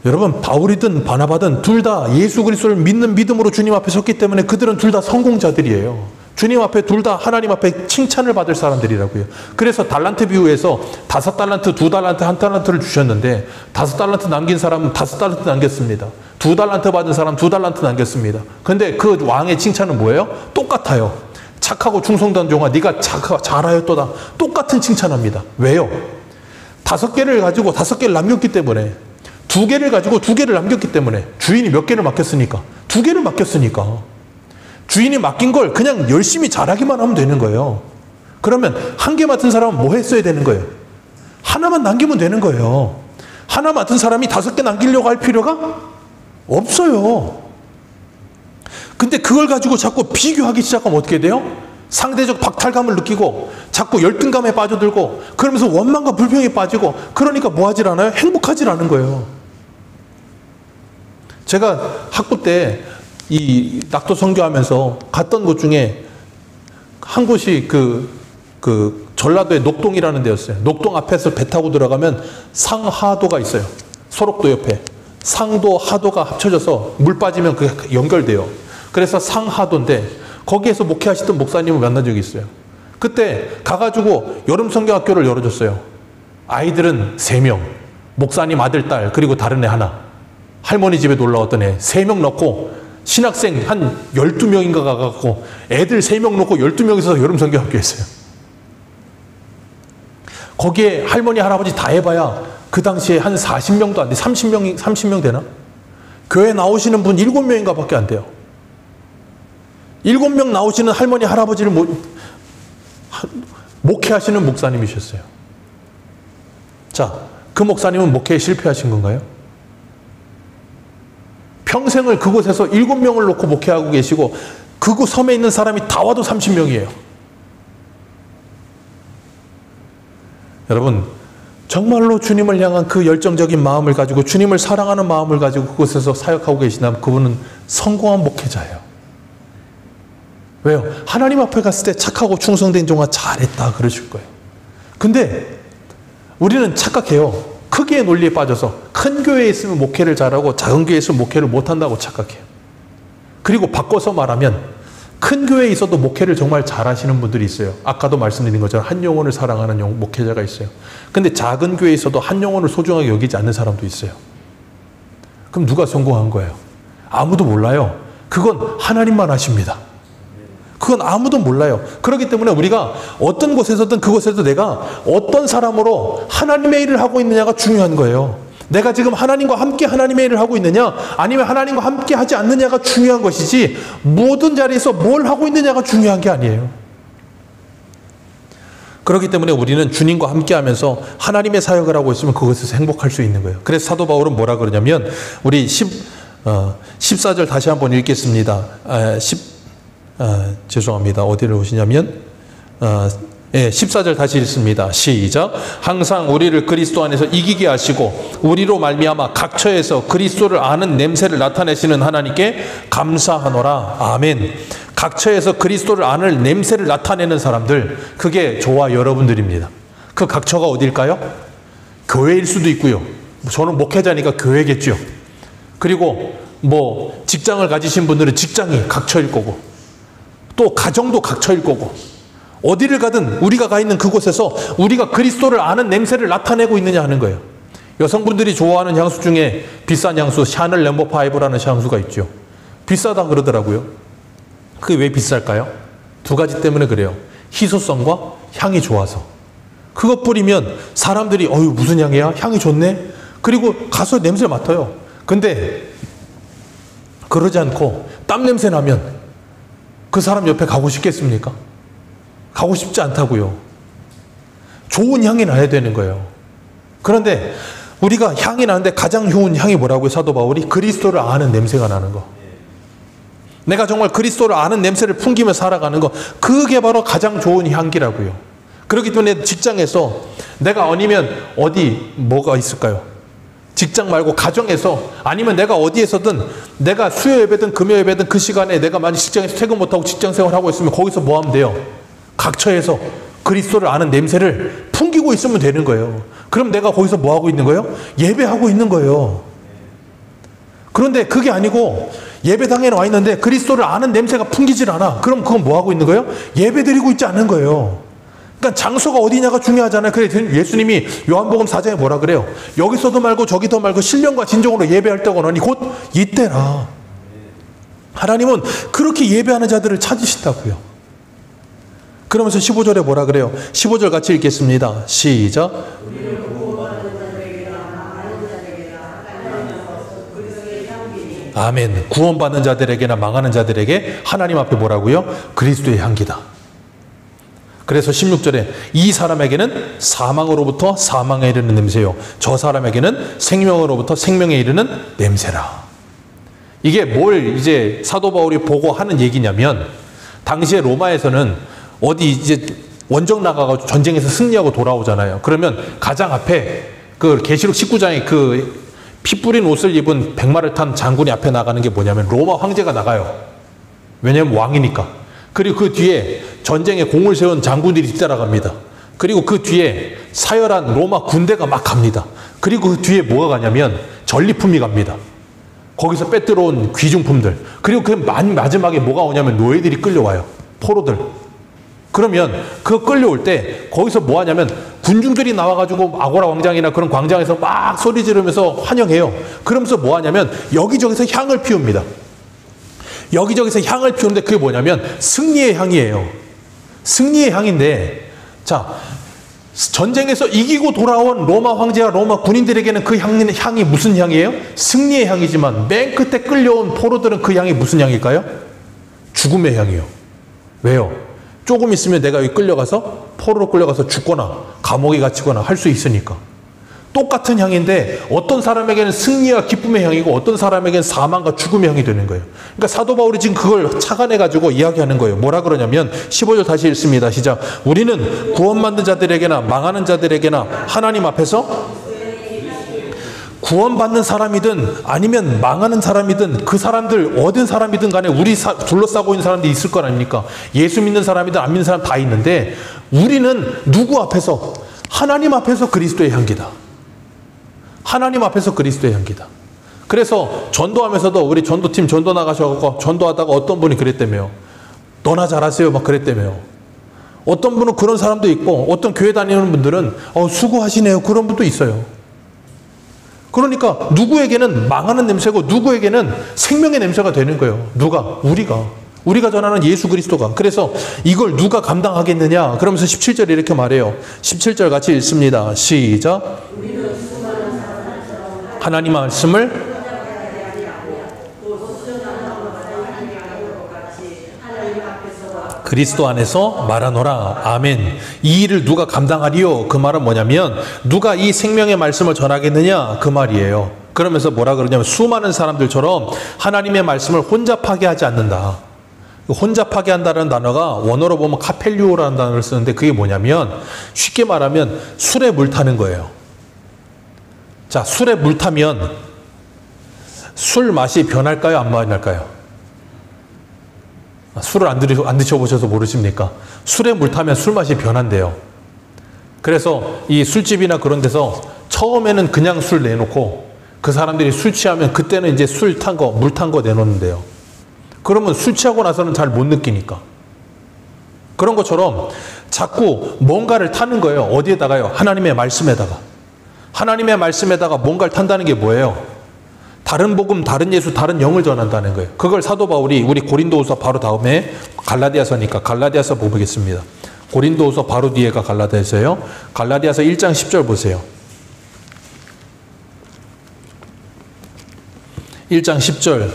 여러분, 바울이든 바나바든 둘 다 예수 그리스도를 믿는 믿음으로 주님 앞에 섰기 때문에 그들은 둘 다 성공자들이에요. 주님 앞에 둘 다 하나님 앞에 칭찬을 받을 사람들이라고요. 그래서 달란트 비유에서 5달란트, 2달란트, 1달란트를 주셨는데 5달란트 남긴 사람은 5달란트 남겼습니다. 2달란트 받은 사람 2달란트 남겼습니다. 근데 그 왕의 칭찬은 뭐예요? 똑같아요. 착하고 충성된 종아, 네가 잘하였도다. 똑같은 칭찬합니다. 왜요? 5개를 가지고 5개를 남겼기 때문에 2개를 가지고 2개를 남겼기 때문에 주인이 몇 개를 맡겼으니까 2개를 맡겼으니까 주인이 맡긴 걸 그냥 열심히 잘하기만 하면 되는 거예요. 그러면 1개 맡은 사람은 뭐 했어야 되는 거예요? 하나만 남기면 되는 거예요. 하나 맡은 사람이 5개 남기려고 할 필요가 없어요. 근데 그걸 가지고 자꾸 비교하기 시작하면 어떻게 돼요? 상대적 박탈감을 느끼고 자꾸 열등감에 빠져들고 그러면서 원망과 불평에 빠지고 그러니까 뭐 하질 않아요? 행복하질 않은 거예요. 제가 학부 때 이 낙도 선교하면서 갔던 곳 중에 한 곳이 그 전라도의 녹동이라는 데였어요. 녹동 앞에서 배 타고 들어가면 상하도가 있어요. 소록도 옆에. 상도, 하도가 합쳐져서 물 빠지면 그게 연결돼요. 그래서 상하도인데 거기에서 목회하시던 목사님을 만난 적이 있어요. 그때 가가지고 여름 성경학교를 열어줬어요. 아이들은 3명, 목사님 아들, 딸, 그리고 다른 애 하나. 할머니 집에 놀러 왔던 애 3명 넣고 신학생 한 12명인가 가갖고 애들 3명 넣고 12명이서 여름 성경학교 했어요. 거기에 할머니, 할아버지 다 해봐야 그 당시에 한 40명도 안 돼. 30명 되나? 교회 나오시는 분 7명인가 밖에 안 돼요. 7명 나오시는 할머니, 할아버지를 목회하시는 목사님이셨어요. 자, 그 목사님은 목회에 실패하신 건가요? 평생을 그곳에서 7명을 놓고 목회하고 계시고 그곳 섬에 있는 사람이 다 와도 30명이에요. 여러분, 정말로 주님을 향한 그 열정적인 마음을 가지고 주님을 사랑하는 마음을 가지고 그곳에서 사역하고 계시다면 그분은 성공한 목회자예요. 왜요? 하나님 앞에 갔을 때 착하고 충성된 종아 잘했다 그러실 거예요. 근데 우리는 착각해요. 크기의 논리에 빠져서 큰 교회에 있으면 목회를 잘하고 작은 교회에 있으면 목회를 못한다고 착각해요. 그리고 바꿔서 말하면 큰 교회에 있어도 목회를 정말 잘하시는 분들이 있어요. 아까도 말씀드린 것처럼 한 영혼을 사랑하는 목회자가 있어요. 근데 작은 교회에 있어도 한 영혼을 소중하게 여기지 않는 사람도 있어요. 그럼 누가 성공한 거예요? 아무도 몰라요. 그건 하나님만 아십니다. 그건 아무도 몰라요. 그렇기 때문에 우리가 어떤 곳에서든 그곳에서 내가 어떤 사람으로 하나님의 일을 하고 있느냐가 중요한 거예요. 내가 지금 하나님과 함께 하나님의 일을 하고 있느냐 아니면 하나님과 함께 하지 않느냐가 중요한 것이지 모든 자리에서 뭘 하고 있느냐가 중요한 게 아니에요. 그렇기 때문에 우리는 주님과 함께 하면서 하나님의 사역을 하고 있으면 그것에서 행복할 수 있는 거예요. 그래서 사도 바울은 뭐라 그러냐면 우리 14절 다시 한번 읽겠습니다. 죄송합니다. 어디를 오시냐면 14절 다시 읽습니다. 시작. 항상 우리를 그리스도 안에서 이기게 하시고 우리로 말미암아 각처에서 그리스도를 아는 냄새를 나타내시는 하나님께 감사하노라. 아멘. 각처에서 그리스도를 아는 냄새를 나타내는 사람들, 그게 저와 여러분들입니다. 그 각처가 어딜까요? 교회일 수도 있고요. 저는 목회자니까 교회겠죠. 그리고 뭐 직장을 가지신 분들은 직장이 각처일 거고, 또 가정도 각처일 거고, 어디를 가든 우리가 가 있는 그곳에서 우리가 그리스도를 아는 냄새를 나타내고 있느냐 하는 거예요. 여성분들이 좋아하는 향수 중에 비싼 향수 샤넬 넘버5라는 향수가 있죠. 비싸다 그러더라고요. 그게 왜 비쌀까요? 두 가지 때문에 그래요. 희소성과 향이 좋아서. 그거 뿌리면 사람들이 어휴 무슨 향이야? 향이 좋네? 그리고 가서 냄새를 맡아요. 근데 그러지 않고 땀 냄새 나면 그 사람 옆에 가고 싶겠습니까? 가고 싶지 않다고요. 좋은 향이 나야 되는 거예요. 그런데 우리가 향이 나는데 가장 좋은 향이 뭐라고요? 사도 바울이 그리스도를 아는 냄새가 나는 거. 내가 정말 그리스도를 아는 냄새를 풍기며 살아가는 거, 그게 바로 가장 좋은 향기라고요. 그렇기 때문에 직장에서 내가 아니면 어디 뭐가 있을까요? 직장 말고 가정에서 아니면 내가 어디에서든 내가 수요 예배든 금요 예배든 그 시간에 내가 만약 직장에서 퇴근 못하고 직장 생활하고 있으면 거기서 뭐 하면 돼요? 각처에서 그리스도를 아는 냄새를 풍기고 있으면 되는 거예요. 그럼 내가 거기서 뭐 하고 있는 거예요? 예배하고 있는 거예요. 그런데 그게 아니고 예배당에 와 있는데 그리스도를 아는 냄새가 풍기질 않아. 그럼 그건 뭐 하고 있는 거예요? 예배 드리고 있지 않은 거예요. 그러니까 장소가 어디냐가 중요하잖아요. 그래서 예수님이 요한복음 4장에 뭐라 그래요? 여기서도 말고 저기도 말고 신령과 진정으로 예배할 때가 오니 곧 이때라. 하나님은 그렇게 예배하는 자들을 찾으신다고요. 그러면서 15절에 뭐라 그래요? 15절 같이 읽겠습니다. 시작. 아멘. 구원받는 자들에게나 망하는 자들에게 하나님 앞에 뭐라고요? 그리스도의 향기다. 그래서 16절에 이 사람에게는 사망으로부터 사망에 이르는 냄새요, 저 사람에게는 생명으로부터 생명에 이르는 냄새라. 이게 뭘 이제 사도 바울이 보고 하는 얘기냐면, 당시에 로마에서는 어디 이제 원정 나가서 전쟁에서 승리하고 돌아오잖아요. 그러면 가장 앞에 그 계시록 19장에 그 피 뿌린 옷을 입은 백마를 탄 장군이 앞에 나가는 게 뭐냐면 로마 황제가 나가요. 왜냐하면 왕이니까. 그리고 그 뒤에 전쟁에 공을 세운 장군들이 뒤따라갑니다. 그리고 그 뒤에 사열한 로마 군대가 막 갑니다. 그리고 그 뒤에 뭐가 가냐면 전리품이 갑니다. 거기서 빼들어온 귀중품들. 그리고 그 마지막에 뭐가 오냐면 노예들이 끌려와요. 포로들. 그러면 그거 끌려올 때 거기서 뭐 하냐면 군중들이 나와가지고 아고라 광장이나 그런 광장에서 막 소리 지르면서 환영해요. 그러면서 뭐 하냐면 여기저기서 향을 피웁니다. 여기저기서 향을 피우는데 그게 뭐냐면 승리의 향이에요. 승리의 향인데, 자, 전쟁에서 이기고 돌아온 로마 황제와 로마 군인들에게는 그 향이 무슨 향이에요? 승리의 향이지만 맨 끝에 끌려온 포로들은 그 향이 무슨 향일까요? 죽음의 향이요. 왜요? 조금 있으면 내가 여기 끌려가서 포로로 끌려가서 죽거나 감옥에 갇히거나 할 수 있으니까. 똑같은 향인데 어떤 사람에게는 승리와 기쁨의 향이고 어떤 사람에게는 사망과 죽음의 향이 되는 거예요. 그러니까 사도 바울이 지금 그걸 착안해가지고 이야기하는 거예요. 뭐라 그러냐면 15절 다시 읽습니다. 시작. 우리는 구원받는 자들에게나 망하는 자들에게나 하나님 앞에서, 구원받는 사람이든 아니면 망하는 사람이든 그 사람들 어떤 사람이든 간에 우리 둘러싸고 있는 사람들이 있을 거 아닙니까? 예수 믿는 사람이든 안 믿는 사람 다 있는데 우리는 누구 앞에서? 하나님 앞에서 그리스도의 향기다. 하나님 앞에서 그리스도의 향기다. 그래서 전도하면서도 우리 전도팀 전도 나가셔서 전도하다가 어떤 분이 그랬다며요. 너나 잘하세요. 막 그랬다며요. 어떤 분은 그런 사람도 있고 어떤 교회 다니는 분들은 수고하시네요. 그런 분도 있어요. 그러니까 누구에게는 망하는 냄새고 누구에게는 생명의 냄새가 되는 거예요. 누가? 우리가 전하는 예수 그리스도가. 그래서 이걸 누가 감당하겠느냐? 그러면서 17절에 이렇게 말해요. 17절 같이 읽습니다. 시작. 하나님 말씀을 그리스도 안에서 말하노라. 아멘. 이 일을 누가 감당하리요? 그 말은 뭐냐면 누가 이 생명의 말씀을 전하겠느냐? 그 말이에요. 그러면서 뭐라 그러냐면 수많은 사람들처럼 하나님의 말씀을 혼잡하게 하지 않는다. 혼잡하게 한다는 단어가 원어로 보면 카펠리오라는 단어를 쓰는데 그게 뭐냐면 쉽게 말하면 술에 물 타는 거예요. 자, 술에 물 타면 술 맛이 변할까요? 안 변할까요? 술을 안 드셔보셔서 모르십니까? 술에 물 타면 술 맛이 변한대요. 그래서 이 술집이나 그런 데서 처음에는 그냥 술 내놓고 그 사람들이 술 취하면 그때는 이제 술 탄 거, 물 탄 거 내놓는데요. 그러면 술 취하고 나서는 잘 못 느끼니까. 그런 것처럼 자꾸 뭔가를 타는 거예요. 어디에다가요? 하나님의 말씀에다가. 하나님의 말씀에다가 뭔가를 탄다는 게 뭐예요? 다른 복음, 다른 예수, 다른 영을 전한다는 거예요. 그걸 사도 바울이 우리 고린도후서 바로 다음에 갈라디아서니까 갈라디아서 보겠습니다. 고린도후서 바로 뒤에가 갈라디아서예요. 갈라디아서 1장 10절 보세요. 1장 10절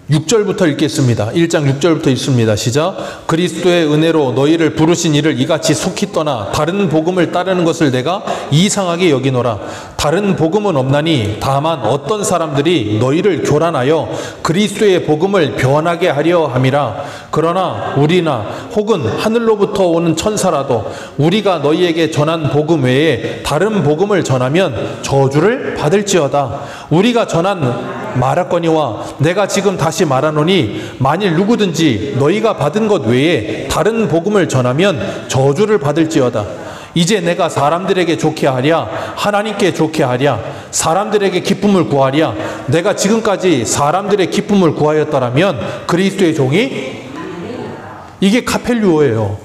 6절부터 읽겠습니다. 1장 6절부터 읽습니다. 시작. 그리스도의 은혜로 너희를 부르신 이를 이같이 속히 떠나 다른 복음을 따르는 것을 내가 이상하게 여기노라. 다른 복음은 없나니 다만 어떤 사람들이 너희를 교란하여 그리스도의 복음을 변하게 하려 함이라. 그러나 우리나 혹은 하늘로부터 오는 천사라도 우리가 너희에게 전한 복음 외에 다른 복음을 전하면 저주를 받을지어다. 우리가 전한 말하거니와 내가 지금 다시 말하노니 만일 누구든지 너희가 받은 것 외에 다른 복음을 전하면 저주를 받을지어다. 이제 내가 사람들에게 좋게 하랴 하나님께 좋게 하랴 사람들에게 기쁨을 구하랴. 내가 지금까지 사람들의 기쁨을 구하였더라면 그리스도의 종이 이게 카펠류어예요.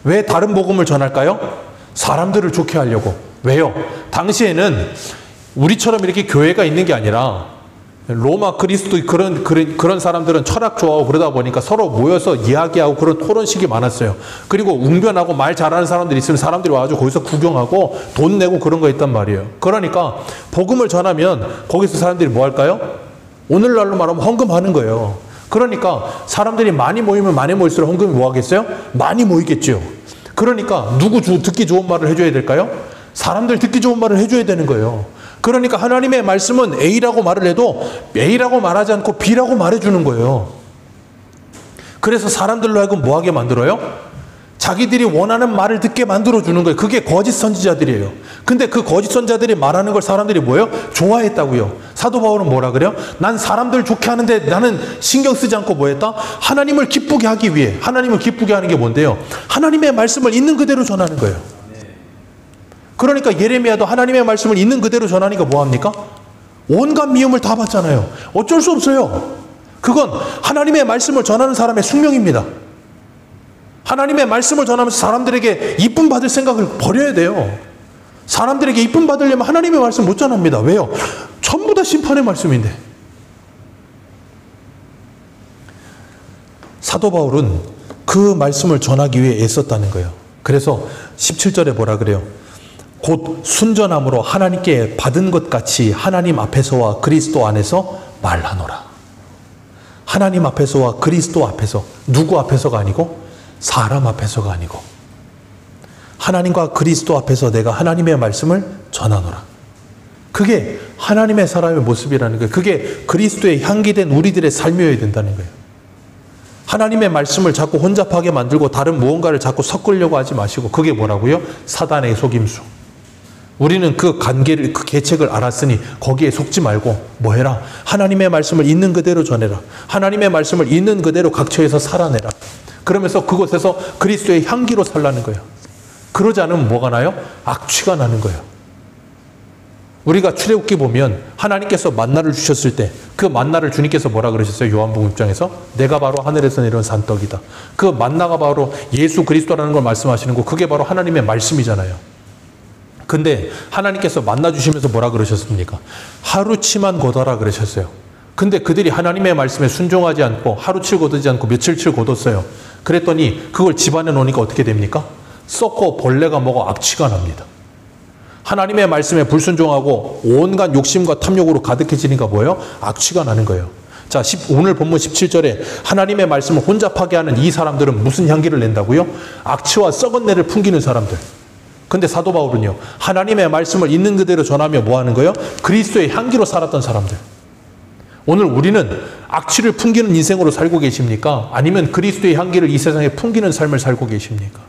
왜 다른 복음을 전할까요? 사람들을 좋게 하려고. 왜요? 당시에는 우리처럼 이렇게 교회가 있는 게 아니라 로마 그리스도 그런 사람들은 철학 좋아하고 그러다 보니까 서로 모여서 이야기하고 그런 토론식이 많았어요. 그리고 웅변하고 말 잘하는 사람들이 있으면 사람들이 와가지고 거기서 구경하고 돈 내고 그런 거 있단 말이에요. 그러니까 복음을 전하면 거기서 사람들이 뭐 할까요? 오늘날로 말하면 헌금하는 거예요. 그러니까 사람들이 많이 모이면 많이 모일수록 헌금이 뭐 하겠어요? 많이 모이겠죠. 그러니까 누구 듣기 좋은 말을 해줘야 될까요? 사람들 듣기 좋은 말을 해줘야 되는 거예요. 그러니까 하나님의 말씀은 A라고 말을 해도 A라고 말하지 않고 B라고 말해주는 거예요. 그래서 사람들로 하여금 뭐하게 만들어요? 자기들이 원하는 말을 듣게 만들어주는 거예요. 그게 거짓 선지자들이에요. 근데 그 거짓 선지자들이 말하는 걸 사람들이 뭐예요? 좋아했다고요. 사도 바울은 뭐라 그래요? 난 사람들 좋게 하는데 나는 신경 쓰지 않고 뭐 했다? 하나님을 기쁘게 하기 위해. 하나님을 기쁘게 하는 게 뭔데요? 하나님의 말씀을 있는 그대로 전하는 거예요. 그러니까 예레미야도 하나님의 말씀을 있는 그대로 전하니까 뭐합니까? 온갖 미움을 다 받잖아요. 어쩔 수 없어요. 그건 하나님의 말씀을 전하는 사람의 숙명입니다. 하나님의 말씀을 전하면서 사람들에게 이쁨 받을 생각을 버려야 돼요. 사람들에게 이쁨 받으려면 하나님의 말씀 못 전합니다. 왜요? 전부 다 심판의 말씀인데. 사도 바울은 그 말씀을 전하기 위해 애썼다는 거예요. 그래서 17절에 뭐라 그래요? 곧 순전함으로 하나님께 받은 것 같이 하나님 앞에서와 그리스도 안에서 말하노라. 하나님 앞에서와 그리스도 앞에서. 누구 앞에서가 아니고 사람 앞에서가 아니고 하나님과 그리스도 앞에서 내가 하나님의 말씀을 전하노라. 그게 하나님의 사람의 모습이라는 거예요. 그게 그리스도의 향기된 우리들의 삶이어야 된다는 거예요. 하나님의 말씀을 자꾸 혼잡하게 만들고 다른 무언가를 자꾸 섞으려고 하지 마시고. 그게 뭐라고요? 사단의 속임수. 우리는 그 관계를, 그 계책을 알았으니 거기에 속지 말고 뭐 해라? 하나님의 말씀을 있는 그대로 전해라. 하나님의 말씀을 있는 그대로 각처에서 살아내라. 그러면서 그곳에서 그리스도의 향기로 살라는 거예요. 그러지 않으면 뭐가 나요? 악취가 나는 거예요. 우리가 출애굽기 보면 하나님께서 만나를 주셨을 때 그 만나를 주님께서 뭐라 그러셨어요? 요한복음 6장에서 내가 바로 하늘에서 내려온 산떡이다. 그 만나가 바로 예수 그리스도라는 걸 말씀하시는 거, 그게 바로 하나님의 말씀이잖아요. 근데 하나님께서 만나 주시면서 뭐라 그러셨습니까? 하루치만 거둬라 그러셨어요. 근데 그들이 하나님의 말씀에 순종하지 않고 하루치 거두지 않고 며칠치 거뒀어요. 그랬더니 그걸 집안에 놓으니까 어떻게 됩니까? 썩고 벌레가 먹어 악취가 납니다. 하나님의 말씀에 불순종하고 온갖 욕심과 탐욕으로 가득해지니까 뭐예요? 악취가 나는 거예요. 자, 오늘 본문 17절에 하나님의 말씀을 혼잡하게 하는 이 사람들은 무슨 향기를 낸다고요? 악취와 썩은 내를 풍기는 사람들. 근데 사도 바울은요, 하나님의 말씀을 있는 그대로 전하며 뭐 하는 거예요? 그리스도의 향기로 살았던 사람들. 오늘 우리는 악취를 풍기는 인생으로 살고 계십니까? 아니면 그리스도의 향기를 이 세상에 풍기는 삶을 살고 계십니까?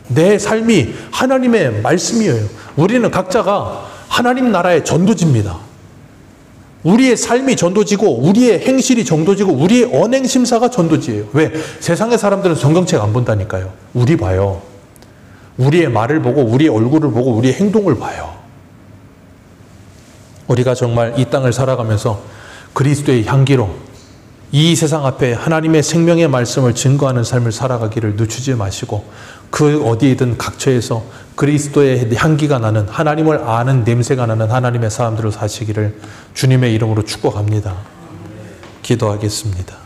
내 삶이 하나님의 말씀이에요. 우리는 각자가 하나님 나라의 전도지입니다. 우리의 삶이 전도지고 우리의 행실이 전도지고 우리의 언행심사가 전도지예요. 왜? 세상의 사람들은 성경책 안 본다니까요. 우리 봐요. 우리의 말을 보고 우리의 얼굴을 보고 우리의 행동을 봐요. 우리가 정말 이 땅을 살아가면서 그리스도의 향기로 이 세상 앞에 하나님의 생명의 말씀을 증거하는 삶을 살아가기를 늦추지 마시고 그 어디에든 각처에서 그리스도의 향기가 나는, 하나님을 아는 냄새가 나는 하나님의 사람들을 사시기를 주님의 이름으로 축복합니다. 기도하겠습니다.